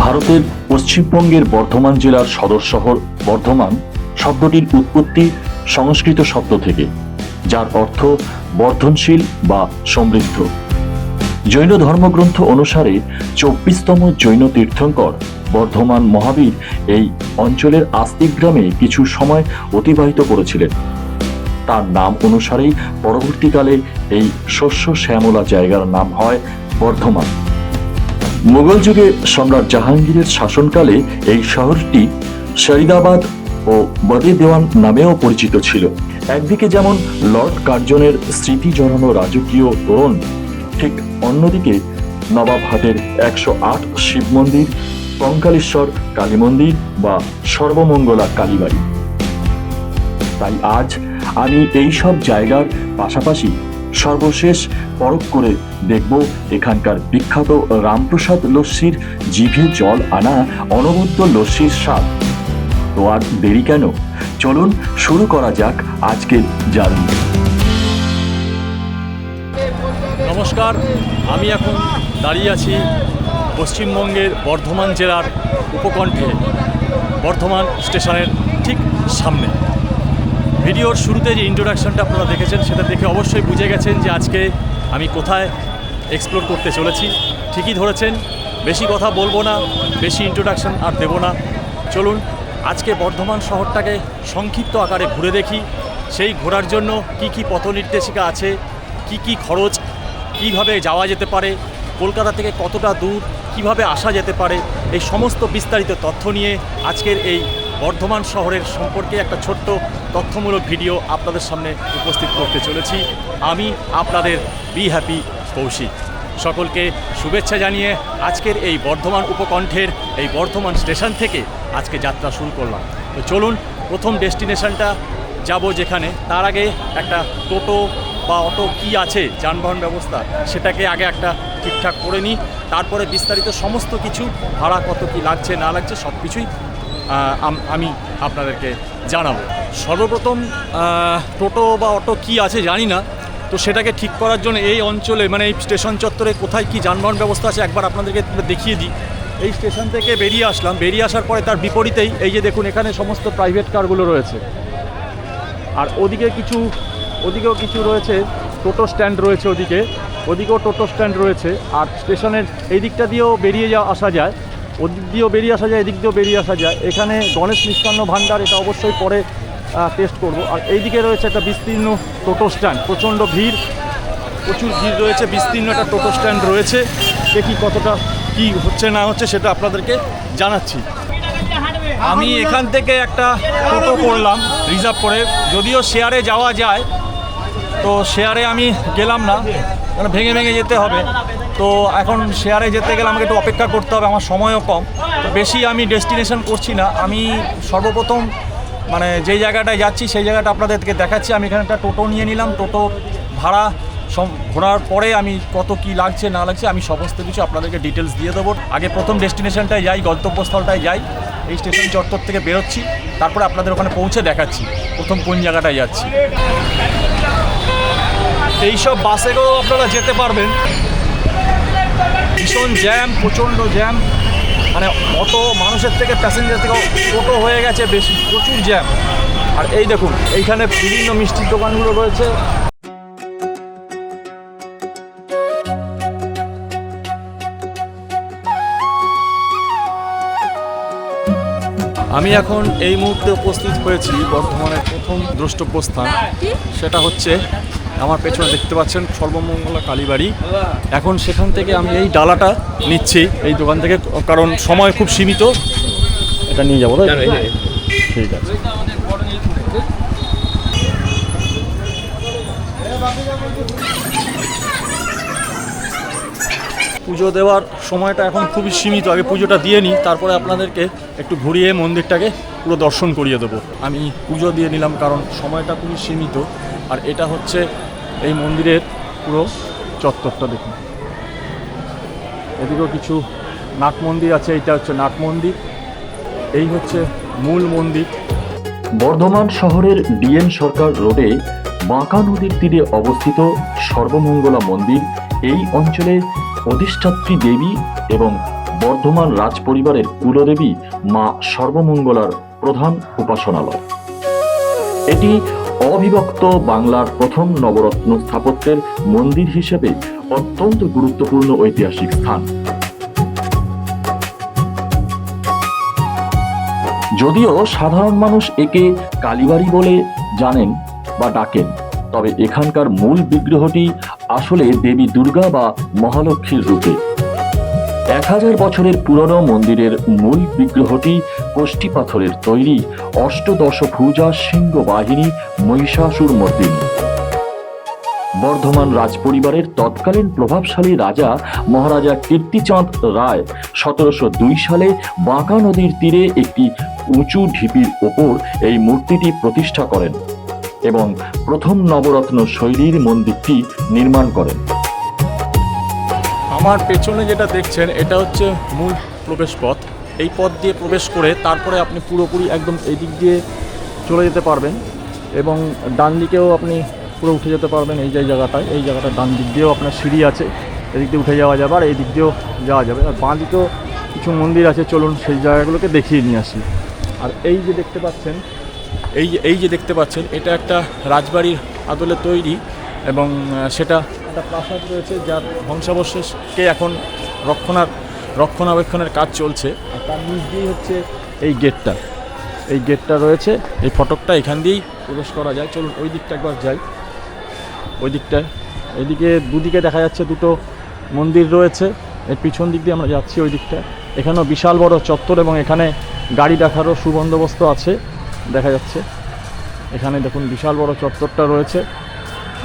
ভারতের পশ্চিমবঙ্গের বর্ধমান জেলার সদর শহর বর্ধমান শব্দটির উৎপত্তি সংস্কৃত শব্দ থেকে, যার অর্থ বর্ধনশীল বা সমৃদ্ধ। জৈন ধর্মগ্রন্থ অনুসারে 24তম জৈন তীর্থঙ্কর বর্ধমান মহাবীর এই অঞ্চলের আস্তিক গ্রামে কিছু সময় অতিবাহিত করেছিলেন। তার নাম অনুসারেই পরবর্তীকালে এই শস্য শ্যামলা জায়গার নাম হয় বর্ধমান। মুঘল যুগে সম্রাট জাহাঙ্গীরের শাসনকালে এই শহরটি শরিদাবাদ ও বদে দেওয়ান নামেও পরিচিত ছিল। একদিকে যেমন লর্ড কার্জনের স্মৃতি জড়ানো রাজকীয় তোরণ, ঠিক অন্যদিকে নবাবহাটের 108 শিব মন্দির, কঙ্কালেশ্বর কালী মন্দির বা সর্বমঙ্গলা কালীবাড়ি। তাই আজ আমি এই সব জায়গার পাশাপাশি সর্বশেষ পরখ করে দেখব এখানকার বিখ্যাত রামপ্রসাদ লস্যির জিভে জল আনা অনবদ্য লস্যির স্বাদ। তো আর দেরি কেন, চলুন শুরু করা যাক আজকের জার্নি। নমস্কার, আমি এখন দাঁড়িয়ে আছি পশ্চিমবঙ্গের বর্ধমান জেলার উপকণ্ঠে বর্ধমান স্টেশনের ঠিক সামনে। ভিডিওর শুরুতে যে ইন্ট্রোডাকশনটা আপনারা দেখেছেন সেটা দেখে অবশ্যই বুঝে গেছেন যে আজকে আমি কোথায় এক্সপ্লোর করতে চলেছি। ঠিকই ধরেছেন, বেশি কথা বলবো না, বেশি ইন্ট্রোডাকশন আর দেবো না। চলুন আজকে বর্ধমান শহরটাকে সংক্ষিপ্ত আকারে ঘুরে দেখি। সেই ঘোরার জন্য কি কি পথ নির্দেশিকা আছে, কি কি খরচ, কিভাবে যাওয়া যেতে পারে, কলকাতা থেকে কতটা দূর, কিভাবে আসা যেতে পারে, এই সমস্ত বিস্তারিত তথ্য নিয়ে আজকের এই বর্ধমান শহরের সম্পর্কে একটা ছোট্ট তথ্যমূলক ভিডিও আপনাদের সামনে উপস্থিত করতে চলেছি। আমি আপনাদের বি হ্যাপি কৌশিক। সকলকে শুভেচ্ছা জানিয়ে আজকের এই বর্ধমান উপকণ্ঠের এই বর্ধমান স্টেশন থেকে আজকে যাত্রা শুরু করলাম। তো চলুন প্রথম ডেস্টিনেশনটা যাব যেখানে, তার আগে একটা টোটো বা অটো কি আছে যানবাহন ব্যবস্থা সেটাকে আগে একটা ঠিকঠাক করে নিই, তারপরে বিস্তারিত সমস্ত কিছু ভাড়া কত কি লাগছে না লাগছে সব কিছুই আমি আপনাদেরকে জানাবো। সর্বপ্রথম টোটো বা অটো কি আছে জানি না, তো সেটাকে ঠিক করার জন্য এই অঞ্চলে মানে এই স্টেশন চত্বরে কোথায় কি যানবাহন ব্যবস্থা আছে একবার আপনাদেরকে দেখিয়ে দিই। এই স্টেশন থেকে বেরিয়ে আসলাম, বেরিয়ে আসার পরে তার বিপরীতেই এই যে দেখুন এখানে সমস্ত প্রাইভেট কারগুলো রয়েছে, আর ওদিকেও কিছু রয়েছে, টোটো স্ট্যান্ড রয়েছে, ওদিকেও টোটো স্ট্যান্ড রয়েছে। আর স্টেশনের এই দিকটা দিয়েও আসা যায়, ওদিক দিয়েও বেরিয়ে আসা যায়, এদিক দিয়েও বেরিয়ে আসা যায়। এখানে গণেশ মিষ্টান্ন ভাণ্ডার, এটা অবশ্যই পরে টেস্ট করব। আর এইদিকে রয়েছে একটা বিস্তীর্ণ টোটো স্ট্যান্ড, প্রচুর ভিড় রয়েছে, বিস্তীর্ণ একটা টোটো স্ট্যান্ড রয়েছে। দেখি কতটা কি হচ্ছে না হচ্ছে সেটা আপনাদেরকে জানাচ্ছি। আমি এখান থেকে একটা টোটো করলাম রিজার্ভ করে, যদিও শেয়ারে যাওয়া যায়, তো শেয়ারে আমি গেলাম না, মানে ভেঙে যেতে হবে। তো এখন শেয়ারে যেতে গেলে আমাকে একটু অপেক্ষা করতে হবে, আমার সময়ও কম। বেশি আমি ডেস্টিনেশন করছি না, আমি সর্বপ্রথম মানে যেই জায়গাটায় যাচ্ছি সেই জায়গাটা আপনাদেরকে দেখাচ্ছি। আমি এখানে একটা টোটো নিয়ে নিলাম, টোটো ভাড়া ঘোরার পরে আমি কত কি লাগছে না লাগছে আমি সমস্ত কিছু আপনাদেরকে ডিটেলস দিয়ে দেবো। আগে প্রথম ডেস্টিনেশনটায় যাই, গন্তব্যস্থলটায় যাই, এই স্টেশন চত্বর থেকে বেরোচ্ছি, তারপরে আপনাদের ওখানে পৌঁছে দেখাচ্ছি প্রথম কোন জায়গাটায় যাচ্ছি। এইসব বাসেও আপনারা যেতে পারবেন। ভীষণ জ্যাম, প্রচণ্ড জ্যাম, মানে অটো মানুষের থেকে প্যাসেঞ্জার থেকে টোটো হয়ে গেছে বেশি, প্রচুর জ্যাম। আর এই দেখুন এইখানে বিভিন্ন মিষ্টির দোকানগুলো রয়েছে। আমি এখন এই মুহূর্তে উপস্থিত হয়েছি বর্ধমানের প্রথম দ্রষ্টব্য স্থান, সেটা হচ্ছে আমার পেছনে দেখতে পাচ্ছেন সর্বমঙ্গলা কালীবাড়ি। এখন সেখান থেকে আমি এই ডালাটা নিচ্ছি এই দোকান থেকে, কারণ সময় খুব সীমিত। এটা নিয়ে যাবো, ঠিক আছে। পুজো দেওয়ার সময়টা এখন খুবই সীমিত, আগে পুজোটা দিয়ে নিই, তারপরে আপনাদেরকে একটু ঘুরিয়ে মন্দিরটাকে পুরো দর্শন করিয়ে দেবো। আমি পুজো দিয়ে নিলাম কারণ সময়টা খুবই সীমিত। আর এটা হচ্ছে এই মন্দিরের পুরো চত্বরটা দেখুন, এদিকেও কিছু নাট মন্দির আছে, এইটা হচ্ছে নাট মন্দির, এই হচ্ছে মূল মন্দির। বর্ধমান শহরের ডিএন সরকার রোডে বাঁকা নদীর তীরে অবস্থিত সর্বমঙ্গলা মন্দির এই অঞ্চলে অধিষ্ঠাত্রী দেবী এবং বর্ধমান রাজপরিবারের কুলদেবী মা সর্বমঙ্গলার প্রধান উপাসনালয়। এটি অবিভক্ত বাংলার প্রথম নবরত্ন স্থাপত্যের মন্দির হিসেবে অত্যন্ত গুরুত্বপূর্ণ ঐতিহাসিক স্থান। যদিও সাধারণ মানুষ একে কালীবাড়ি বলে জানেন বা ডাকেন, তবে এখানকার মূল বিগ্রহটি আসলে দেবী দুর্গা বা মহালক্ষ্মীর রূপে। 1000 বছরের পুরনো মন্দিরের মূল বিগ্রহটি কোষ্ঠী পাথরের তৈরি অষ্টদশভুজা সিংহ বাহিনী মহিষাসুর মর্দিনী। বর্ধমান রাজপরিবারের তৎকালীন প্রভাবশালী রাজা মহারাজা কীর্তিচাঁদ রায় 1702 সালে বাঁকা নদীর তীরে একটি উঁচু ঢিপির ওপর এই মূর্তিটি প্রতিষ্ঠা করেন এবং প্রথম নবরত্ন শৈলীর মন্দিরটি নির্মাণ করেন। আমার পেছনে যেটা দেখছেন এটা হচ্ছে মূল প্রবেশ পথ। এই পথ দিয়ে প্রবেশ করে তারপরে আপনি পুরোপুরি একদম এই দিক দিয়ে চলে যেতে পারবেন এবং ডান দিকেও আপনি পুরো উঠে যেতে পারবেন। এই যে জায়গাটায়, এই জায়গাটার ডান দিক দিয়েও আপনার সিঁড়ি আছে, এদিক দিয়ে উঠে যাওয়া যাবে আর এই দিক দিয়েও যাওয়া যাবে। আর বাঁ দিকেও কিছু মন্দির আছে, চলুন সেই জায়গাগুলোকে দেখিয়ে নিয়ে আসি। আর এই যে দেখতে পাচ্ছেন এটা একটা রাজবাড়ির আদলে তৈরি এবং সেটা একটা প্রাসাদ রয়েছে যার ধ্বংসাবশেষকে এখন রক্ষণাবেক্ষণের কাজ চলছে। আর তার নিচ দিয়েই হচ্ছে এই গেটটা রয়েছে, এই ফটকটা এখান দিয়েই প্রবেশ করা যায়। চলুন ওই দিকটা একবার যাই। ওই দিকটায় এইদিকে দুদিকে দেখা যাচ্ছে দুটো মন্দির রয়েছে, এর পিছন দিক দিয়ে আমরা যাচ্ছি ওই দিকটায়। এখানেও বিশাল বড় চত্বর এবং এখানে গাড়ি রাখারও সুবন্দোবস্ত আছে দেখা যাচ্ছে। এখানে দেখুন বিশাল বড় চত্বরটা রয়েছে,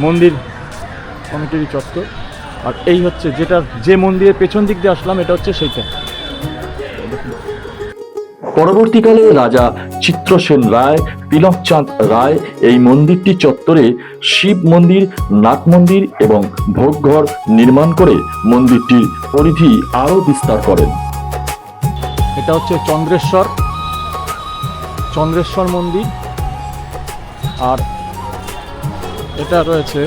মন্দির কমিটির চত্বর। আর এই হচ্ছে যে মন্দিরের পেছন দিক দিয়ে আসলাম, এটা হচ্ছে সেইটা। পরবর্তীকালে রাজা চিত্রসেন রায়, তিলকচাঁদ রায় এই মন্দিরটি চত্বরে শিব মন্দির, নাট মন্দির এবং ভোগঘর নির্মাণ করে মন্দিরটির পরিধি আরও বিস্তার করেন। এটা হচ্ছে চন্দ্রেশ্বর মন্দির। আর এটা রয়েছে,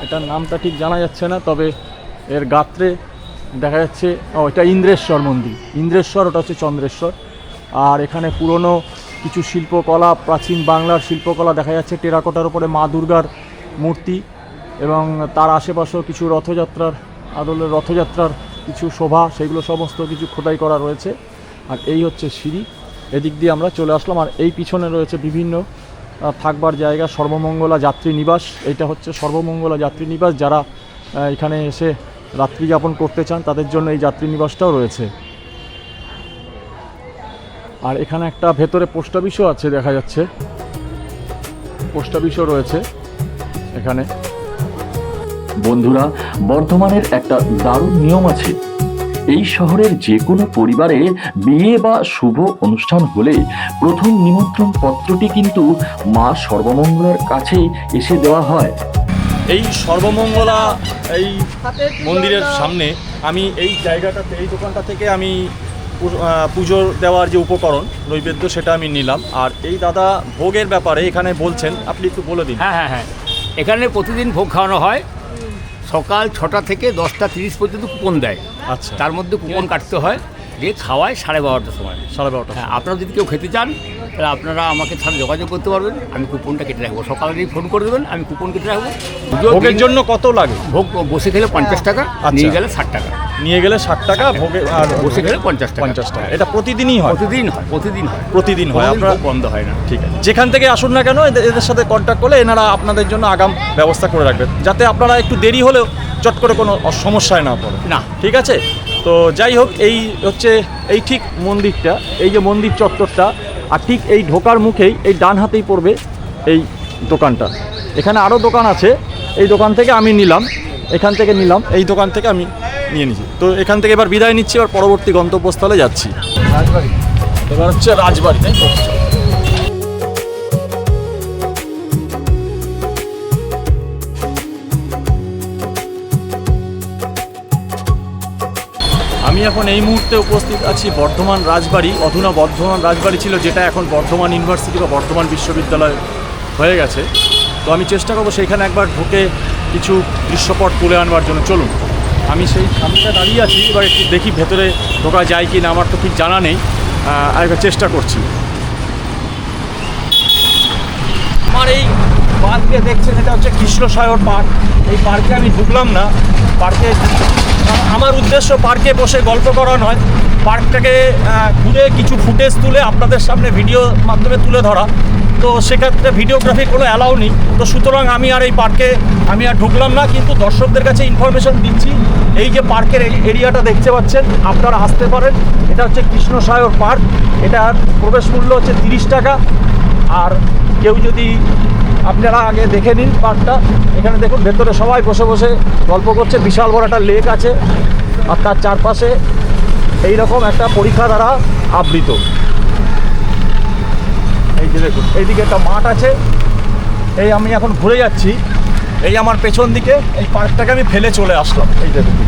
এটার নামটা ঠিক জানা যাচ্ছে না, তবে এর গাত্রে দেখা যাচ্ছে এটা ইন্দ্রেশ্বর মন্দির। ওটা হচ্ছে চন্দ্রেশ্বর। আর এখানে পুরনো কিছু শিল্পকলা, প্রাচীন বাংলার শিল্পকলা দেখা যাচ্ছে। টেরাকোটার উপরে মা দুর্গার মূর্তি এবং তার আশেপাশেও কিছু রথযাত্রার কিছু শোভা, সেগুলো সমস্ত কিছু খোদাই করা রয়েছে। আর এই হচ্ছে সিঁড়ি, এদিক দিয়ে আমরা চলে আসলাম। আর এই পিছনে রয়েছে বিভিন্ন থাকবার জায়গা, সর্বমঙ্গলা যাত্রী নিবাস। এইটা হচ্ছে সর্বমঙ্গলা যাত্রী নিবাস। যারা এখানে এসে রাত্রি যাপন করতে চান তাদের জন্য এই যাত্রী নিবাসটাও রয়েছে। আর এখানে একটা ভেতরে পোস্ট অফিসও আছে দেখা যাচ্ছে, পোস্ট অফিসও রয়েছে এখানে। বন্ধুরা, বর্ধমানের একটা দারুণ নিয়ম আছে। এই শহরের যে কোনো পরিবারে বিয়ে বা শুভ অনুষ্ঠান হলে প্রথম নিমন্ত্রণ পত্রটি কিন্তু মা সর্বমঙ্গলার কাছে এসে দেওয়া হয়। এই সর্বমঙ্গলা এই মন্দিরের সামনে আমি এই জায়গাটাতে, এই দোকানটা থেকে আমি পুজোর দেওয়ার যে উপকরণ নৈবেদ্য সেটা আমি নিলাম। আর এই দাদা ভোগের ব্যাপারে এখানে বলছেন, আপনি একটু বলে দিন। হ্যাঁ, এখানে প্রতিদিন ভোগ খাওয়ানো হয়। সকাল 6টা থেকে 10টা 30 পর্যন্ত কুপন দেয়। আচ্ছা, তার মধ্যে কুপন কাটতে হয়, দিয়ে খাওয়ায় 12:30টার সময়। 12:30। হ্যাঁ, আপনারা যদি কেউ খেতে চান তাহলে আপনারা আমাকে সাথে যোগাযোগ করতে পারবেন, আমি কুপনটা কেটে রাখবো। সকালে ফোন করে দেবেন, আমি কুপন কেটে রাখবো। ভোগের জন্য কত লাগে? ভোগ বসে খেলে 50 টাকা, নিয়ে গেলে 60 টাকা। নিয়ে গেলে 60 টাকা, ভোগে আর বসে খেলে 50 টাকা। 50 টাকা। এটা প্রতিদিনই হয়? প্রতিদিন হয়। আপনারা বন্ধ হয় না। ঠিক আছে, যেখান থেকে আসুন না কেন এদের সাথে কন্ট্যাক্ট করলে এনারা আপনাদের জন্য আগাম ব্যবস্থা করে রাখবেন, যাতে আপনারা একটু দেরি হলেও চট করে কোনো সমস্যায় না পড়ে। না, ঠিক আছে। তো যাই হোক, এই হচ্ছে এই ঠিক মন্দিরটা, এই যে মন্দির চত্বরটা, আর ঠিক এই ঢোকার মুখেই এই ডান হাতেই পড়বে এই দোকানটা। এখানে আরও দোকান আছে, এই দোকান থেকে আমি নিলাম, এই দোকান থেকে আমি নিয়ে নিচ্ছি। তো এখান থেকে এবার বিদায় নিচ্ছি, এবার পরবর্তী গন্তব্যস্থলে যাচ্ছি। এবার হচ্ছে রাজবাড়ি, তাই তো? আমি এখন এই মুহূর্তে উপস্থিত আছি বর্ধমান রাজবাড়ি। অধুনা বর্ধমান রাজবাড়ি ছিল, যেটা এখন বর্ধমান ইউনিভার্সিটি বা বর্ধমান বিশ্ববিদ্যালয় হয়ে গেছে। তো আমি চেষ্টা করবো সেইখানে একবার ঢুকে কিছু দৃশ্যপট তুলে আনবার জন্য। চলুন। আমি সেই সামনে দাঁড়িয়ে আছি। এবার একটু দেখি ভেতরে ঢোকা যায় কি না, আমার তো ঠিক জানা নেই, আরেকবার চেষ্টা করছি। আমার এই পার্কে দেখছেন, এটা হচ্ছে কৃষ্ণসাগর পার্ক। এই পার্কে আমি ঢুকলাম না। পার্কে আমার উদ্দেশ্য পার্কে বসে গল্প করা নয়, পার্কটাকে ঘুরে কিছু ফুটেজ তুলে আপনাদের সামনে ভিডিওর মাধ্যমে তুলে ধরা। তো সেক্ষেত্রে ভিডিওগ্রাফি কোনো অ্যালাউ নেই। তো সুতরাং আমি আর এই পার্কে আমি আর ঢুকলাম না, কিন্তু দর্শকদের কাছে ইনফরমেশন দিচ্ছি। এই যে পার্কের এরিয়াটা দেখতে পাচ্ছেন, আপনারা আসতে পারেন। এটা হচ্ছে কৃষ্ণসাগর পার্ক। এটার প্রবেশ মূল্য হচ্ছে 30 টাকা। আর কেউ যদি আপনারা আগে দেখে নিন পার্কটা, এখানে দেখুন ভেতরে সবাই বসে বসে গল্প করছে। বিশাল বড় একটা লেক আছে, আর তার চারপাশে এইরকম একটা পরিখা দ্বারা আবৃত। এই যে দেখুন, এইদিকে একটা মাঠ আছে। এই আমি এখন ঘুরে যাচ্ছি, এই আমার পেছন দিকে এই পার্কটাকে আমি ফেলে চলে আসলাম। এই যে দেখুন,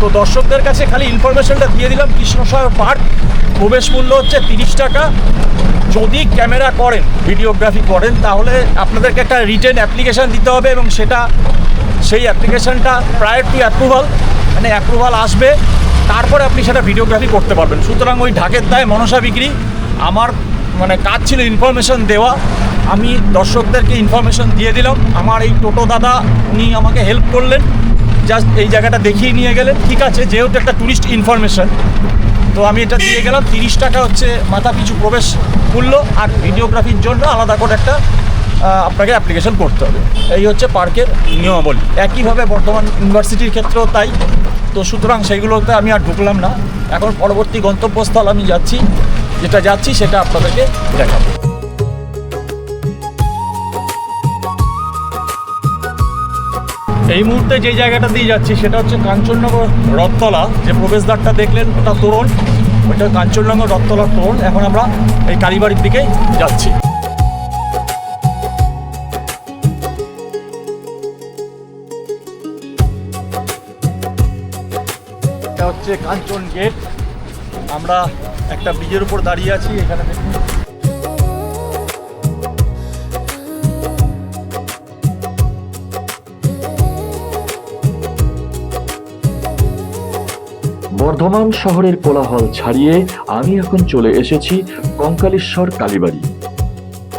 তো দর্শকদের কাছে খালি ইনফরমেশনটা দিয়ে দিলাম। কৃষ্ণসাগর পার্ক প্রবেশ মূল্য হচ্ছে 30 টাকা। যদি ক্যামেরা করেন, ভিডিওগ্রাফি করেন, তাহলে আপনাদেরকে একটা রিটেন অ্যাপ্লিকেশান দিতে হবে, এবং সেই অ্যাপ্লিকেশানটা প্রায়র টু অ্যাপ্রুভাল, মানে অ্যাপ্রুভাল আসবে, তারপরে আপনি সেটা ভিডিওগ্রাফি করতে পারবেন। সুতরাং ওই ঢাকের দায় মনসা বিক্রি। আমার মানে কাজ ছিল ইনফরমেশন দেওয়া, আমি দর্শকদেরকে ইনফরমেশন দিয়ে দিলাম। আমার এই টোটো দাদা উনি আমাকে হেল্প করলেন, জাস্ট এই জায়গাটা দেখিয়ে নিয়ে গেলেন। ঠিক আছে, যেহেতু একটা ট্যুরিস্ট ইনফরমেশন, তো আমি এটা দিয়ে গেলাম। 30 টাকা হচ্ছে মাথা পিছু প্রবেশ মূল্য, আর ভিডিওগ্রাফির জন্য আলাদা করে একটা আপনাকে অ্যাপ্লিকেশন করতে হবে। এই হচ্ছে পার্কের নিয়মাবলী। একইভাবে বর্ধমান ইউনিভার্সিটির ক্ষেত্রেও তাই। তো সুতরাং সেইগুলোতে আমি আর ঢুকলাম না। এখন পরবর্তী গন্তব্যস্থল আমি যাচ্ছি, সেটা আপনাদেরকে দেখাবো। এই মুহূর্তে যে জায়গাটা দিয়ে যাচ্ছি সেটা হচ্ছে কাঞ্চননগর রথতলা। যে প্রবেশদ্বারটা দেখলেন ওটা তোরণ, ওইটা কাঞ্চননগর রথতলার তোরণ। এখন আমরা এই কালীবাড়ির দিকে যাচ্ছি। এটা হচ্ছে কাঞ্চন গেট। আমরা একটা ব্রিজের উপর দাঁড়িয়ে আছি। এখানে দেখুন, বর্ধমান শহরের কোলাহল ছাড়িয়ে আমি এখন চলে এসেছি কঙ্কালেশ্বর কালীবাড়ি।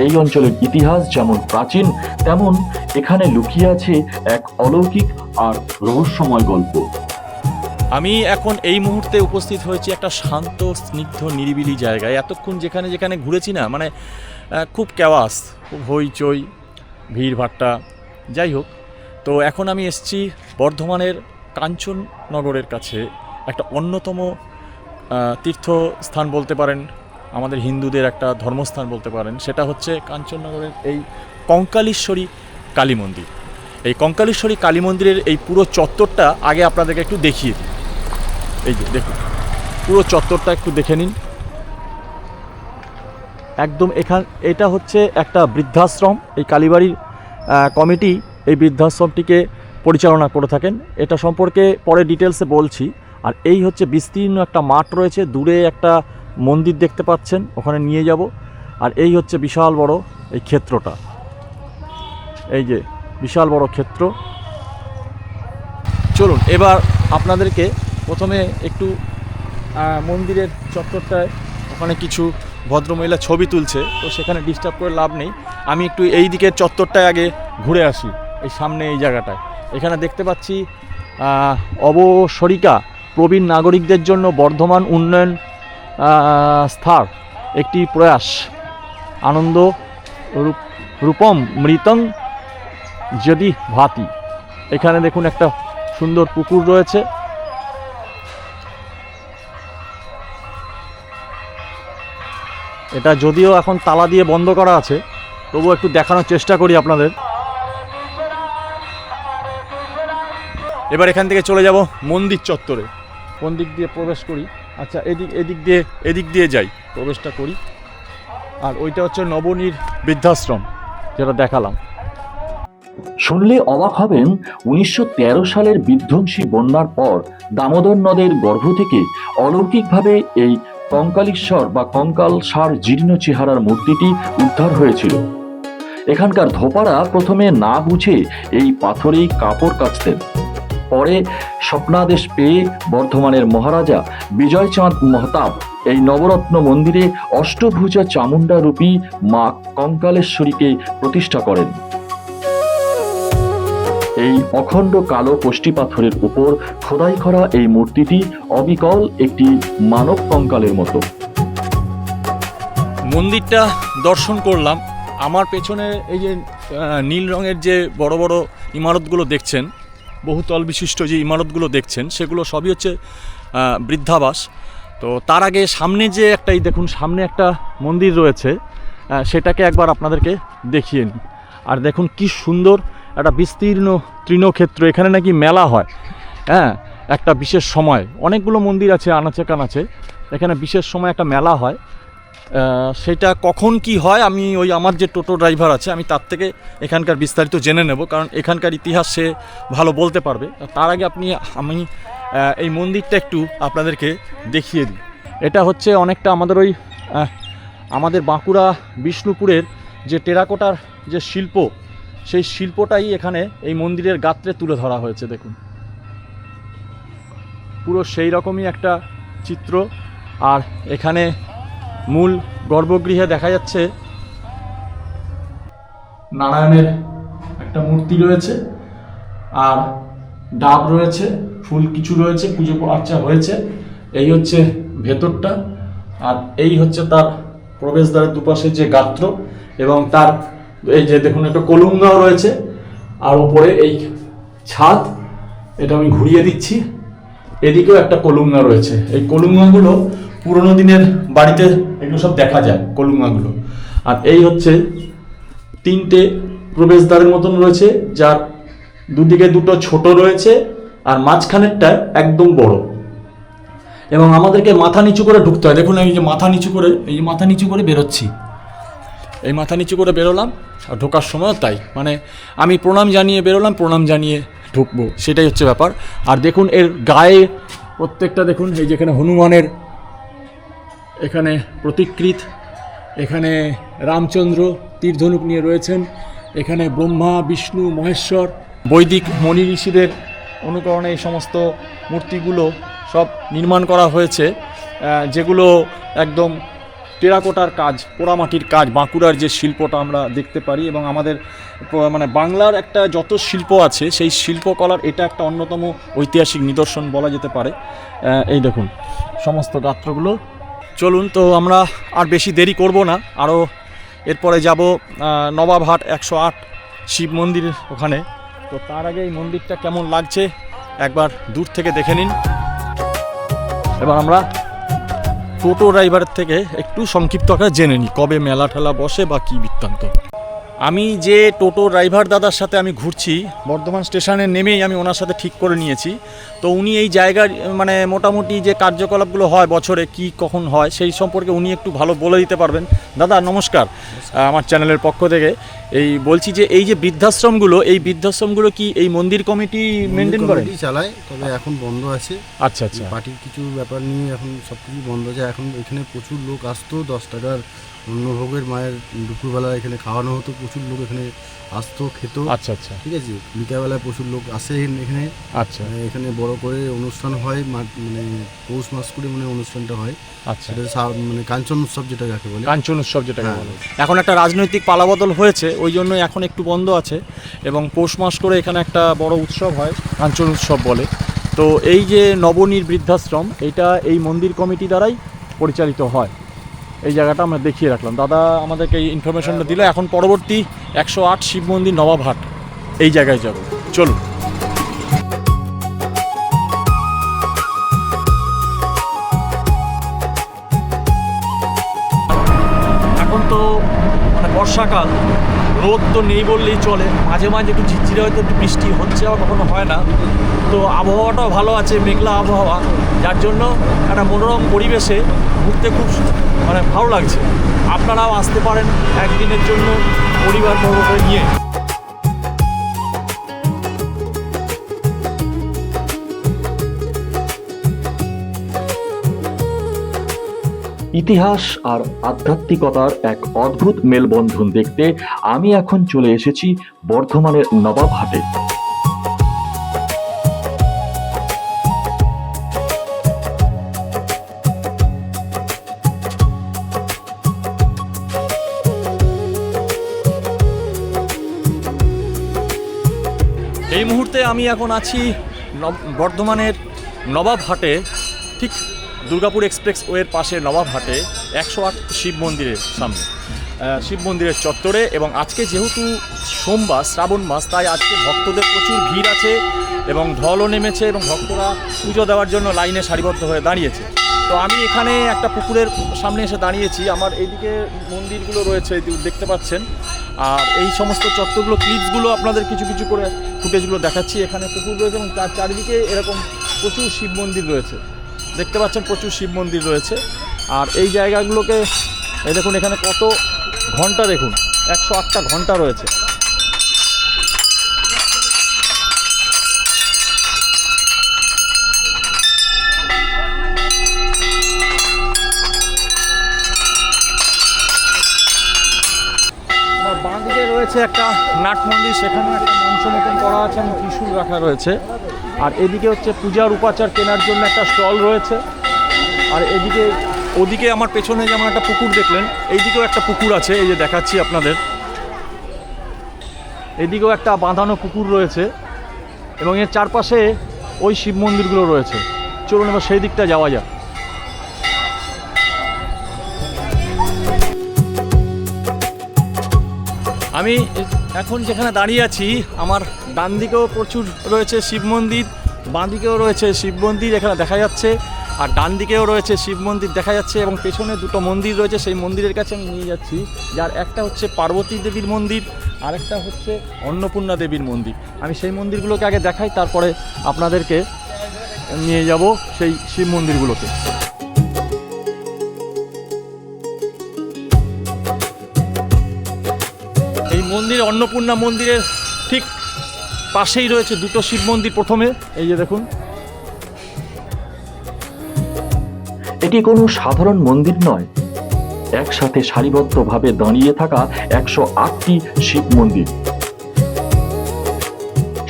এই অঞ্চলের ইতিহাস যেমন প্রাচীন, তেমন এখানে লুকিয়ে আছে এক অলৌকিক আর রহস্যময় গল্প। আমি এখন এই মুহূর্তে উপস্থিত হয়েছি একটা শান্ত, স্নিগ্ধ, নিরিবিলি জায়গায়। এতক্ষণ যেখানে ঘুরেছি না, মানে খুব ক্যাওয়াস, খুব হইচই, ভিড়ভাট্টা, যাই হোক। তো এখন আমি এসেছি বর্ধমানের কাঞ্চননগরের কাছে, একটা অন্যতম তীর্থস্থান বলতে পারেন, আমাদের হিন্দুদের একটা ধর্মস্থান বলতে পারেন। সেটা হচ্ছে কাঞ্চননগরের এই কঙ্কালেশ্বরী কালী মন্দির। এই কঙ্কালেশ্বরী কালী মন্দিরের এই পুরো চত্বরটা আগে আপনাদেরকে একটু দেখিয়ে দিই। এই যে দেখুন, পুরো চত্বরটা একটু দেখে নিন। একদম এটা হচ্ছে একটা বৃদ্ধাশ্রম। এই কালীবাড়ির কমিটি এই বৃদ্ধাশ্রমটিকে পরিচালনা করে থাকেন। এটা সম্পর্কে পরে ডিটেলসে বলছি। আর এই হচ্ছে বিস্তীর্ণ একটা মাঠ রয়েছে, দূরে একটা মন্দির দেখতে পাচ্ছেন, ওখানে নিয়ে যাব। আর এই হচ্ছে বিশাল বড় এই ক্ষেত্রটা, এই যে বিশাল বড় ক্ষেত্র। চলুন এবার আপনাদেরকে প্রথমে একটু মন্দিরের চত্বরটায়, ওখানে কিছু ভদ্রমহিলা ছবি তুলছে, তো সেখানে ডিস্টার্ব করে লাভ নেই। আমি একটু এই দিকের চত্বরটায় আগে ঘুরে আসি। এই সামনে এই জায়গাটায় এখানে দেখতে পাচ্ছি অবসরিকা প্রবীণ নাগরিকদের জন্য বর্ধমান উন্নয়ন স্থল একটি প্রয়াস, আনন্দ রূপম মৃতং যদি ভাতি। এখানে দেখুন একটা সুন্দর পুকুর রয়েছে। এটা যদিও এখন তালা দিয়ে বন্ধ করা আছে, তবুও একটু দেখানোর চেষ্টা করি আপনাদের। এবার এখান থেকে চলে যাব মন্দির চত্বরে। কোন দিক দিয়ে প্রবেশ করি? আচ্ছা, এদিক দিয়ে যাই, প্রবেশটা করি। আর ওইটা হচ্ছে নবনীর বৃদ্ধাশ্রম, যেটা দেখালাম। শুনলে অবাক হবেন, 1913 সালের বিধ্বংসী বন্যার পর দামোদর নদের গর্ভ থেকে অলৌকিকভাবে এই কঙ্কালেশ্বর বা কঙ্কাল সার জীর্ণ চেহারার মূর্তিটি উদ্ধার হয়েছিল। এখানকার ধোপারা প্রথমে না বুঝে এই পাথরেই কাপড় কাচতেন। পরে স্বপ্নাদেশ পেয়ে বর্ধমানের মহারাজা বিজয়চাঁদ মহতাব এই নবরত্ন মন্দিরে অষ্টভুজা চামুণ্ডা রূপী মা কঙ্কালেশ্বরীকে প্রতিষ্ঠা করেন। এই অখণ্ড কালো কোষ্ঠী পাথরের উপর খোদাই করা এই মূর্তিটি অবিকল একটি মানব কঙ্কালের মতো। মন্দিরটা দর্শন করলাম। আমার পেছনে এই যে নীল রঙের যে বড় বড় ইমারতগুলো দেখছেন, বহুতল বিশিষ্ট যে ইমারতগুলো দেখছেন, সেগুলো সবই হচ্ছে বৃদ্ধাবাস। তো তার আগে সামনে যে একটাই দেখুন, সামনে একটা মন্দির রয়েছে, সেটাকে একবার আপনাদেরকে দেখিয়ে নিই। আর দেখুন কি সুন্দর একটা বিস্তীর্ণ তৃণক্ষেত্র। এখানে নাকি মেলা হয়, হ্যাঁ, একটা বিশেষ সময়। অনেকগুলো মন্দির আছে আনাচে কানাচে, এখানে বিশেষ সময় একটা মেলা হয়। সেটা কখন কি হয় আমি ওই আমার যে টোটো ড্রাইভার আছে, আমি তার থেকে এখানকার বিস্তারিত জেনে নেব, কারণ এখানকার ইতিহাস সে ভালো বলতে পারবে। তার আগে আমি এই মন্দিরটা একটু আপনাদেরকে দেখিয়ে দিই। এটা হচ্ছে অনেকটা আমাদের বাঁকুড়া বিষ্ণুপুরের যে টেরাকোটার যে শিল্প, সেই শিল্পটাই এখানে এই মন্দিরের গাত্রে তুলে ধরা হয়েছে। দেখুন পুরো সেই রকমই একটা চিত্র। আর এখানে মূল গর্ভগৃহে দেখা যাচ্ছে নারায়ণের একটা মূর্তি রয়েছে, আর ডাব রয়েছে, ফুল কিছু রয়েছে, পুজো আর্চা হয়েছে। এই হচ্ছে ভেতরটা, আর এই হচ্ছে তার প্রবেশদ্বারের দুপাশে যে গাত্র, এবং তার এই যে দেখুন একটা কলুঙ্গাও রয়েছে, আর উপরে এই ছাদ, এটা আমি ঘুরিয়ে দিচ্ছি, এদিকেও একটা কলুঙ্গা রয়েছে। এই কলুঙ্গাগুলো পুরোনো দিনের বাড়িতে এগুলো সব দেখা যায়, কলুঙ্গাগুলো। আর এই হচ্ছে তিনটে প্রবেশদ্বারের মতন রয়েছে, যার দুদিকে দুটো ছোট রয়েছে, আর মাঝখানেরটা একদম বড়। এবং আমাদেরকে মাথা নিচু করে ঢুকতে হয়। দেখুন এই যে মাথা নিচু করে বেরোচ্ছি, এই মাথা নিচু করে বেরোলাম, আর ঢোকার সময়ও তাই, মানে আমি প্রণাম জানিয়ে বেরোলাম, প্রণাম জানিয়ে ঢুকবো, সেটাই হচ্ছে ব্যাপার। আর দেখুন এর গায়ে প্রত্যেকটা দেখুন, এই যেখানে হনুমানের এখানে প্রতিকৃত, এখানে রামচন্দ্র তীরধনুক নিয়ে রয়েছেন, এখানে ব্রহ্মা বিষ্ণু মহেশ্বর বৈদিক মনি ঋষিদের অনুকরণে এই সমস্ত মূর্তিগুলো সব নির্মাণ করা হয়েছে, যেগুলো একদম টেরাকোটার কাজ, পোড়ামাটির কাজ, বাঁকুড়ার যে শিল্পটা আমরা দেখতে পারি। এবং আমাদের মানে বাংলার একটা যত শিল্প আছে, সেই শিল্পকলার এটা একটা অন্যতম ঐতিহাসিক নিদর্শন বলা যেতে পারে। এই দেখুন সমস্ত গাত্রগুলো। চলুন, তো আমরা আর বেশি দেরি করব না, আরও এরপরে যাব নবাবহাট 108 শিব মন্দিরের ওখানে। তো তার আগে এই মন্দিরটা কেমন লাগছে একবার দূর থেকে দেখে নিন। এবার আমরা টোটো ড্রাইভারের থেকে একটু সংক্ষিপ্ত আকারে জেনে নিই কবে মেলা ঠেলা বসে বা কী বৃত্তান্ত। আমি যে টোটো ড্রাইভার দাদার সাথে আমি ঘুরছি, বর্ধমান স্টেশনে নেমেই আমি ওনার সাথে ঠিক করে নিয়েছি। তো উনি এই জায়গার মানে মোটামুটি যে কার্যকলাপগুলো হয় বছরে কি কখন হয়, সেই সম্পর্কে উনি একটু ভালো বলে দিতে পারবেন। দাদা নমস্কার, আমার চ্যানেলের পক্ষ থেকে এই বলছি যে এই যে বৃদ্ধাশ্রমগুলো কি এই মন্দির কমিটি মেনটেন করে? চালায়, তবে এখন বন্ধ আছে। আচ্ছা আচ্ছা। পার্টির কিছু ব্যাপার নিয়ে এখন সব কিছু বন্ধ আছে। এখন এখানে প্রচুর লোক আসতো, 10 টাকার অন্নভোগের মায়ের দুপুরবেলা এখানে খাওয়ানো হতো, প্রচুর লোক এখানে আসতো, খেত। আচ্ছা আচ্ছা, ঠিক আছে। বিকালবেলায় প্রচুর লোক আসে এখানে। আচ্ছা, এখানে বড় করে অনুষ্ঠান হয়, মানে পৌষ মাস করে মানে অনুষ্ঠানটা হয়। আচ্ছা, এটা মানে কাঞ্চন উৎসব যেটা যাকে বলে। কাঞ্চন উৎসব যেটাকে হ্যাঁ। বলে। এখন একটা রাজনৈতিক পালাবদল হয়েছে, ওই জন্য এখন একটু বন্ধ আছে। এবং পৌষ মাস করে এখানে একটা বড় উৎসব হয়, কাঞ্চন উৎসব বলে। তো এই যে নবনীর বৃদ্ধাশ্রম, এটা এই মন্দির কমিটি দ্বারাই পরিচালিত হয়। এই জায়গাটা আমরা দেখিয়ে রাখলাম, দাদা আমাদেরকে এই ইনফরমেশনটা দিল। এখন পরবর্তী 108 শিব মন্দির নবাবহাট, এই জায়গায় যাব। চলুন। এখন তো মানে বর্ষাকাল, রোদ তো নেই বললেই চলে, মাঝে মাঝে একটু ঝিরঝিরে হয়তো একটু বৃষ্টি হচ্ছে, আবার কখনো হয় না। তো আবহাওয়াটাও ভালো আছে, মেঘলা আবহাওয়া, যার জন্য একটা মনোরম পরিবেশে ঘুরতে খুব মানে ভালো লাগছে। আপনারাও আসতে পারেন একদিনের জন্য পরিবার বর্গকে নিয়ে। ইতিহাস আর আধ্যাত্মিকতার এক অদ্ভুত মেলবন্ধন দেখতে আমি এখন চলে এসেছি বর্ধমানের নবাবহাটে। এই মুহূর্তে আমি এখন আছি বর্ধমানের নবাবহাটে, ঠিক দুর্গাপুর এক্সপ্রেসওয়ের পাশে নবাবহাটে 108 শিব মন্দিরের সামনে, শিব মন্দিরের চত্বরে। এবং আজকে যেহেতু সোমবার, শ্রাবণ মাস, তাই আজকে ভক্তদের প্রচুর ভিড় আছে এবং ঢলও নেমেছে এবং ভক্তরা পুজো দেওয়ার জন্য লাইনে সারিবদ্ধ হয়ে দাঁড়িয়েছে। তো আমি এখানে একটা পুকুরের সামনে এসে দাঁড়িয়েছি। আমার এইদিকে মন্দিরগুলো রয়েছে, দেখতে পাচ্ছেন। আর এই সমস্ত চত্বরগুলো, ক্লিপসগুলো আপনাদের কিছু কিছু করে ফুটেজগুলো দেখাচ্ছি। এখানে পুকুর রয়েছে এবং তার চারিদিকে এরকম প্রচুর শিব মন্দির রয়েছে, দেখতে পাচ্ছেন প্রচুর শিব মন্দির রয়েছে। আর এই জায়গাগুলোকে এই দেখুন, এখানে কত ঘন্টা, দেখুন 108টা ঘন্টা রয়েছে। আমার বাঁ দিকে রয়েছে একটা নাট মন্দির, সেখানে একটা মঞ্চ মতন করা আছে এবং ত্রিশূল রাখা রয়েছে। আর এদিকে হচ্ছে পূজার উপাচার কেনার জন্য একটা স্টল রয়েছে। আর এদিকে, ওদিকে আমার পেছনে যেমন একটা পুকুর দেখলেন, এইদিকেও একটা পুকুর আছে, এই যে দেখাচ্ছি আপনাদের। এদিকেও একটা বাঁধানো পুকুর রয়েছে এবং এর চারপাশে ওই শিব মন্দিরগুলো রয়েছে। চলুন এবার সেই দিকটা যাওয়া যাক। আমি এখন যেখানে দাঁড়িয়ে আছি, আমার ডান দিকেও প্রচুর রয়েছে শিব মন্দির, বাঁ দিকেও রয়েছে শিব মন্দির এখানে দেখা যাচ্ছে, আর ডান দিকেও রয়েছে শিব মন্দির দেখা যাচ্ছে। এবং পেছনে দুটো মন্দির রয়েছে, সেই মন্দিরের কাছে আমি নিয়ে যাচ্ছি। যার একটা হচ্ছে পার্বতী দেবীর মন্দির, আরেকটা হচ্ছে অন্নপূর্ণা দেবীর মন্দির। আমি সেই মন্দিরগুলোকে আগে দেখাই, তারপরে আপনাদেরকে নিয়ে যাব সেই শিব মন্দিরগুলোতে। এই মন্দির, অন্নপূর্ণা মন্দিরের ঠিক পাশেই রয়েছে দুটো শিব মন্দির। প্রথমে এই যে দেখুন, এটি কোনো সাধারণ মন্দির নয়, একসাথে সারিবদ্ধভাবে দাঁড়িয়ে থাকা 108টি শিব মন্দির।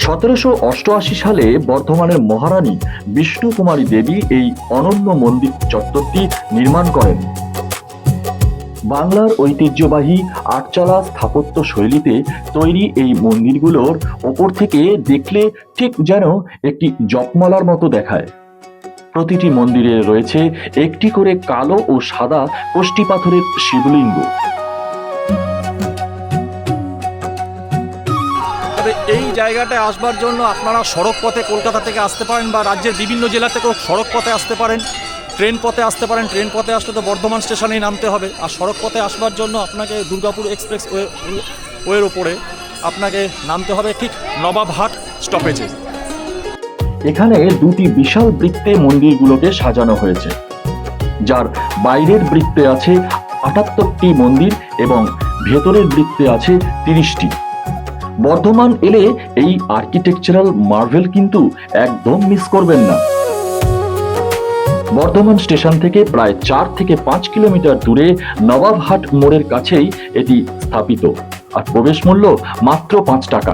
1788 সালে বর্ধমানের মহারানী বিষ্ণু কুমারী দেবী এই অনন্য মন্দির চত্বরটি নির্মাণ করেন। বাংলার ঐতিহ্যবাহী আটচালা স্থাপত্য শৈলীতে তৈরি এই মন্দিরগুলোর ওপর থেকে দেখলে ঠিক যেন একটি জপমালার মতো দেখায়। প্রতিটি মন্দিরে রয়েছে একটি করে কালো ও সাদা কষ্টি পাথরের শিবলিঙ্গ। তবে এই জায়গাটায় আসবার জন্য আপনারা সড়ক পথে কলকাতা থেকে আসতে পারেন, বা রাজ্যের বিভিন্ন জেলা থেকেও সড়ক পথে আসতে পারেন, ট্রেন পথে আসতে পারেন। ট্রেন পথে আসলে তো বর্ধমান স্টেশনেই নামতে হবে। আর সড়ক পথে আসবার জন্য আপনাকে দুর্গাপুর এক্সপ্রেস ওয়ের ওপরে আপনাকে নামতে হবে ঠিক নবাবহাট স্টপেজে। এখানে দুটি বিশাল বৃত্তে মন্দিরগুলোকে সাজানো হয়েছে, যার বাইরের বৃত্তে আছে 78টি মন্দির এবং ভেতরের বৃত্তে আছে 30টি। বর্ধমান এলে এই আর্কিটেকচারাল মার্ভেল কিন্তু একদম মিস করবেন না। বর্ধমান স্টেশন থেকে প্রায় 4 থেকে 5 কিলোমিটার দূরে নবাবহাট মোড়ের কাছেই এটি স্থাপিত, আর প্রবেশ মূল্য মাত্র 5 টাকা।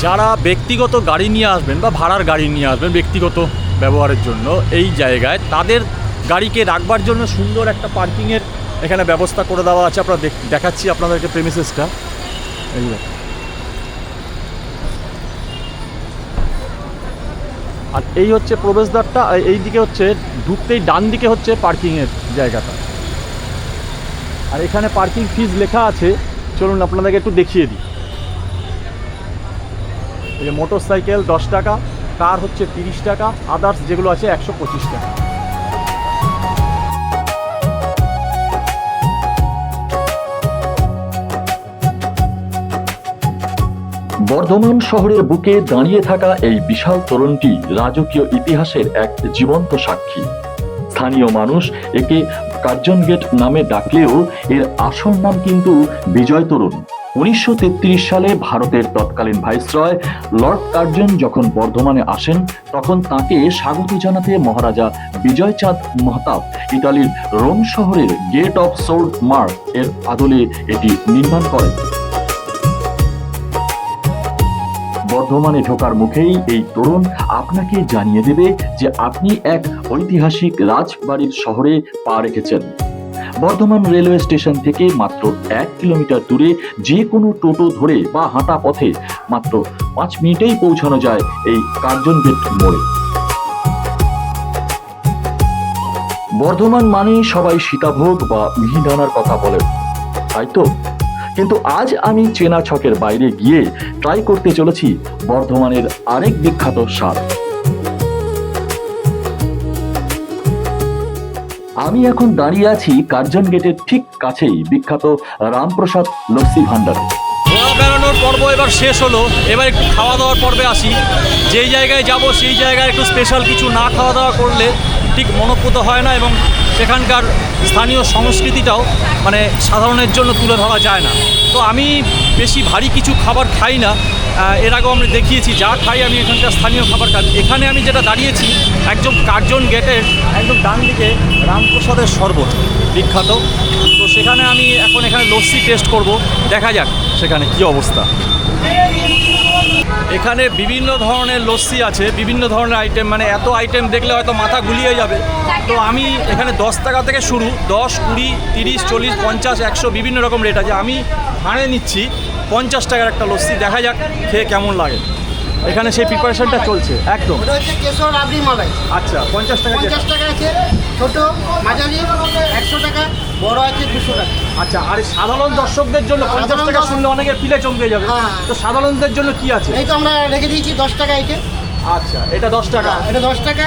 যারা ব্যক্তিগত গাড়ি নিয়ে আসবেন বা ভাড়ার গাড়ি নিয়ে আসবেন ব্যক্তিগত ব্যবহারের জন্য এই জায়গায়, তাদের গাড়িকে রাখবার জন্য সুন্দর একটা পার্কিংয়ের এখানে ব্যবস্থা করে দেওয়া আছে। আপনারা দেখাচ্ছি আপনাদেরকে প্রেমিসেসটা। এই আর এই হচ্ছে প্রবেশদ্বারটা, এই দিকে হচ্ছে ঢুকতেই ডান দিকে হচ্ছে পার্কিংয়ের জায়গাটা। আর এখানে পার্কিং ফিজ লেখা আছে, চলুন আপনাদেরকে একটু দেখিয়ে দিই। এই যে মোটর সাইকেল 10 টাকা, কার হচ্ছে 30 টাকা, আদার্স যেগুলো আছে 125 টাকা। বর্ধমান শহরের বুকে দাঁড়িয়ে থাকা এই বিশাল তোরণটি রাজকীয় ইতিহাসের এক জীবন্ত সাক্ষী। স্থানীয় মানুষ একে কার্জন গেট নামে ডাকলেও এর আসল নাম কিন্তু বিজয় তোরণ। 1933 সালে ভারতের তৎকালীন ভাইসরয় লর্ড কার্জন যখন বর্ধমানে আসেন, তখন তাকে স্বাগত জানাতে মহারাজা বিজয়চাঁদ মহতাব ইতালির রোম শহরের গেট অফ সোল্ট মার্ক এর আদলে এটি নির্মাণ করেন। বর্ধমানে ঢোকার মুখেই এই তোরণ আপনাকে জানিয়ে দেবে যে আপনি এক ঐতিহাসিক রাজবাড়ির শহরে পা রেখেছেন। বর্ধমান রেলওয়ে স্টেশন থেকে মাত্র 1 কিলোমিটার দূরে যে কোনো টোটো ধরে বা হাঁটা পথে মাত্র 5 মিনিটেই পৌঁছানো যায় এই কার্জন গেট মোড়ে। বর্ধমান মানেই সবাই সীতাভোগ বা মিহিদানার কথা বলেন, তাই তো? কিন্তু আজ আমি চেনা ছকের বাইরে গিয়ে ট্রাই করতে চলেছি বর্ধমানের আরেক বিখ্যাত স্বাদ। আমি এখন দাঁড়িয়ে আছি কার্জন গেটের ঠিক কাছেই বিখ্যাত রামপ্রসাদ লস্যি ভান্ডারে। ঘোরা বেড়ানোর পর্ব এবার শেষ হলো, এবার একটু খাওয়া দাওয়ার পর্বে আসি। যেই জায়গায় যাব সেই জায়গায় একটু স্পেশাল কিছু না খাওয়া দাওয়া করলে ঠিক মনোপুত হয় না, এবং সেখানকার স্থানীয় সংস্কৃতিটাও মানে সাধারণের জন্য তুলে ধরা যায় না। তো আমি বেশি ভারী কিছু খাবার খাই না, এর আগেও আমরা দেখিয়েছি যা খাই আমি এখানকার স্থানীয় খাবার খাই। এখানে আমি যেটা দাঁড়িয়েছি একদম কার্জন গেটের একদম ডান দিকে রামপ্রসাদের শরবত বিখ্যাত। তো সেখানে আমি এখন এখানে লস্যি টেস্ট করব, দেখা যাক সেখানে কি অবস্থা। এখানে বিভিন্ন ধরনের লস্যি আছে, বিভিন্ন ধরনের আইটেম, মানে এত আইটেম দেখলে হয়তো মাথা গুলিয়ে যাবে। তো আমি এখানে 10 টাকা থেকে শুরু, 10, 20, 30, 40, 50, 100 বিভিন্ন রকম রেট আছে। আমি ভাড়ে নিচ্ছি 50 টাকার একটা লস্যি, দেখা যাক খেয়ে কেমন লাগে। এখানে সেই প্রিপারেশনটা চলছে একদম। ওটা হচ্ছে কেশর রাবড়ি মালাই। আচ্ছা, 50 টাকা। 50 টাকা আছে, ছোট মাঝারি 100 টাকা, বড় আছে 200 টাকা। আচ্ছা, আর সাধারণ দর্শকদের জন্য 50 টাকা শুনলে অনেকের পিলে চমকে যাবে। হ্যাঁ। তো সাধারণদের জন্য কি আছে? এই তো আমরা রেখে দিয়েছি 10 টাকা এইটা। আচ্ছা, এটা 10 টাকা, এটা 10 টাকা।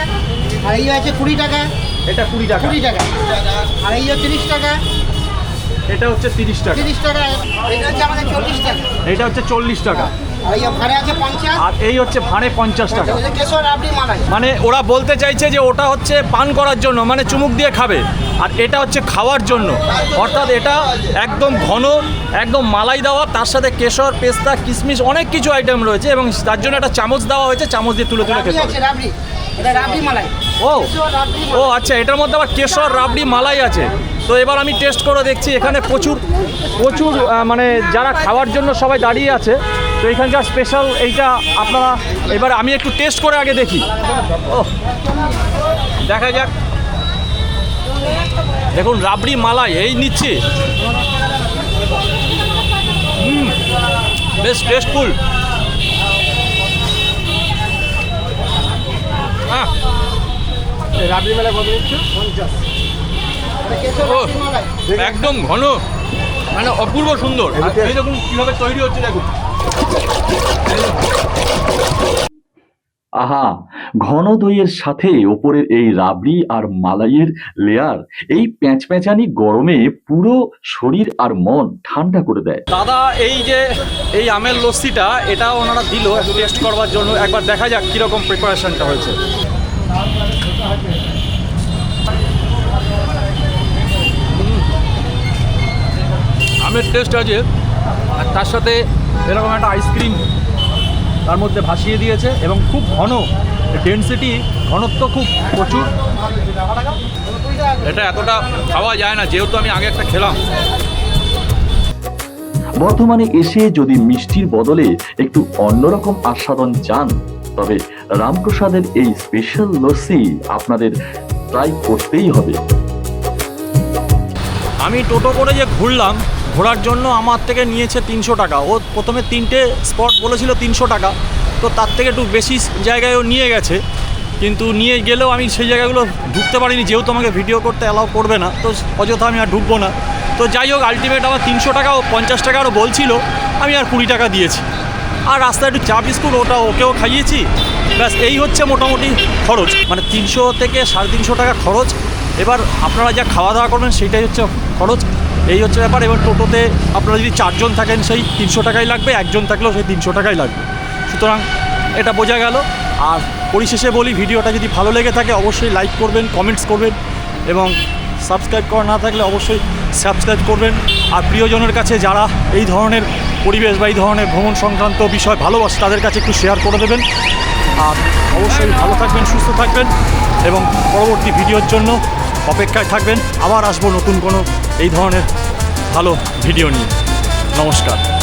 আর এই আছে 20 টাকা। এটা 20 টাকা, 20 টাকা। আর এই 30 টাকা। এটা হচ্ছে 30 টাকা, 30 টাকা। এটা হচ্ছে আমাদের 40 টাকা। এটা হচ্ছে 40 টাকা। আর এই ভাড়ে আছে 50। আর এই হচ্ছে ভাড়ে 50 টাকা। এটা কেশর রাবড়ি মালাই। মানে ওরা বলতে চাইছে যে ওটা হচ্ছে পান করার জন্য, মানে চুমুক দিয়ে খাবে, আর এটা হচ্ছে খাওয়ার জন্য। অর্থাৎ এটা একদম ঘন, একদম মালাই দেওয়া, তার সাথে কেশর, পেস্তা, কিশমিশ অনেক কিছু আইটেম রয়েছে, এবং তার জন্য একটা চামচ দেওয়া হয়েছে, চামচ দিয়ে তুলে তুলে রাবড়ি খেতে হবে। আছে, রাবড়ি। এটা রাবড়ি মালাই। ও কেশর রাবড়ি ও মালাই। আচ্ছা, এটার মধ্যে আবার কেশর রাবড়ি মালাই আছে। তো এবার আমি টেস্ট করে দেখছি। এখানে প্রচুর প্রচুর মানে যারা খাওয়ার জন্য সবাই দাঁড়িয়ে আছে। তো এখানকার স্পেশাল এইটা আপনারা, এবার আমি একটু টেস্ট করে আগে দেখি। ও দেখা যাক। দেখুন রাবড়ি মালাই এই নিচ্ছি। বেশ টেস্টফুল। রাবড়ি মালাই কত নিচ্ছ? 50। কেশর ও রাবড়ি মালাই। একদম ঘন, মানে অপূর্ব সুন্দর। আর এই দেখুন কীভাবে তৈরি হচ্ছে, দেখুন। আহা, ঘন দইয়ের সাথে ওপরের এই রাবড়ি আর মালাইয়ের লেয়ার, এই প্যাঁচপ্যাঁচানি গরমে পুরো শরীর আর মন ঠান্ডা করে দেয়। দাদা এই যে এই আমের লস্যিটা, এটা ওনারা দিল টেস্ট করবার জন্য। একবার দেখা যাক কীরকম প্রিপারেশনটা হয়েছে। আমের টেস্ট আছে, আর তার সাথে এরকম একটা আইসক্রিম তার মধ্যে ভাসিয়ে দিয়েছে, এবং খুব ঘন, ডেনসিটি, ঘনত্ব খুব প্রচুর। এটা এতটা খাওয়া যায় না, যেহেতু আমি আগে একটা খেলাম। বর্তমানে এসে যদি মিষ্টির বদলে একটু অন্যরকম আস্বাদন চান, তবে রামপ্রসাদের এই স্পেশাল লস্যি আপনাদের ট্রাই করতেই হবে। আমি টোটো করে যে ঘুরলাম, ঘোরার জন্য আমার থেকে নিয়েছে 300 টাকা। ও প্রথমে 3টে স্পট বলেছিল 300 টাকা, তো তার থেকে একটু বেশি জায়গায় ও নিয়ে গেছে। কিন্তু নিয়ে গেলেও আমি সেই জায়গাগুলো ঢুকতে পারিনি, যেহেতু আমাকে ভিডিও করতে অ্যালাউ করবে না, তো অযথা আমি আর ঢুকবো না। তো যাই হোক, আলটিমেট আমার 300 টাকা ও 50 টাকারও বলছিল, আমি আর 20 টাকা দিয়েছি। আর রাস্তায় একটু চা বিস্কুট ওটা ওকেও খাইয়েছি। ব্যাস এই হচ্ছে মোটামুটি খরচ, মানে 300 থেকে 350 টাকা খরচ। এবার আপনারা যা খাওয়া দাওয়া করবেন সেইটাই হচ্ছে খরচ, এই হচ্ছে ব্যাপার। এবার টোটোতে আপনারা যদি 4 জন থাকেন সেই 300 টাকাই লাগবে, 1 জন থাকলেও সেই 300 টাকাই লাগবে। সুতরাং এটা বোঝা গেল। আর পরিশেষে বলি, ভিডিওটা যদি ভালো লেগে থাকে অবশ্যই লাইক করবেন, কমেন্টস করবেন, এবং সাবস্ক্রাইব করা না থাকলে অবশ্যই সাবস্ক্রাইব করবেন। আর প্রিয়জনের কাছে যারা এই ধরনের পরিবেশ বা এই ধরনের ভ্রমণ সংক্রান্ত বিষয় ভালোবাসে তাদের কাছে একটু শেয়ার করে দেবেন। আর অবশ্যই ভালো থাকবেন, সুস্থ থাকবেন এবং পরবর্তী ভিডিওর জন্য অপেক্ষায় থাকবেন। আবার আসবো নতুন কোনো এই ধরনের ভালো ভিডিও নিয়ে। নমস্কার।